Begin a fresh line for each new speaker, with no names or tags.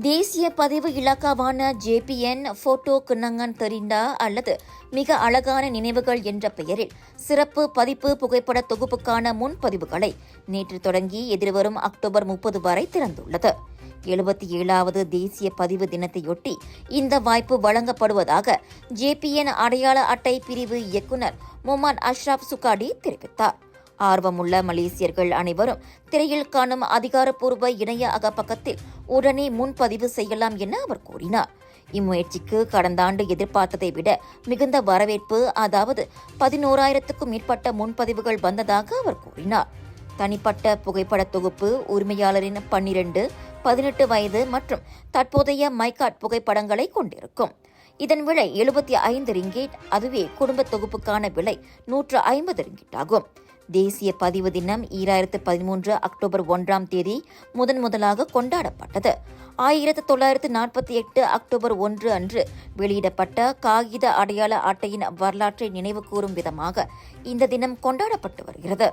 தேசிய பதிவு இலாக்காவான JPN photo கிண்ணங்கன் தெரிந்தா அல்லது மிக அழகான நினைவுகள் என்ற பெயரில் சிறப்பு பதிப்பு புகைப்பட தொகுப்புக்கான முன்பதிவுகளை நேற்று தொடங்கி எதிர்வரும் அக்டோபர் 30 வரை திறந்துள்ளது. 77வது தேசிய பதிவு தினத்தையொட்டி இந்த வாய்ப்பு வழங்கப்படுவதாக JPN அடையாள அட்டை பிரிவு இயக்குநர் முகமது அஷ்ரப் சுகாடி தெரிவித்தார். ஆர்வமுள்ள மலேசியர்கள் அனைவரும் திரையில் காணும் அதிகாரப்பூர்வ இணைய அகப்பக்கத்தில் உடனே முன்பதிவு செய்யலாம் என அவர் கூறினார். இம்முயற்சிக்கு கடந்த ஆண்டு எதிர்பார்த்ததை விட மிகுந்த வரவேற்பு, அதாவது 11,000க்கும் மேற்பட்ட முன்பதிவுகள் வந்ததாக அவர் கூறினார். தனிப்பட்ட புகைப்பட தொகுப்பு உரிமையாளரின் 12, 18 வயது மற்றும் தற்போதைய மைகாட் புகைப்படங்களை கொண்டிருக்கும். இதன் விலை 75 ரிங்கேட். அதுவே குடும்ப தொகுப்புக்கான விலை 150 ரிங்கேட் ஆகும். தேசிய பதிவு தினம் 2013 அக்டோபர் 1ஆம் தேதி முதலாக கொண்டாடப்பட்டது. 1948 அக்டோபர் 1 அன்று வெளியிடப்பட்ட காகித அடையாள அட்டையின் வரலாற்றை நினைவு கூறும் விதமாக இந்த தினம் கொண்டாடப்பட்டு வருகிறது.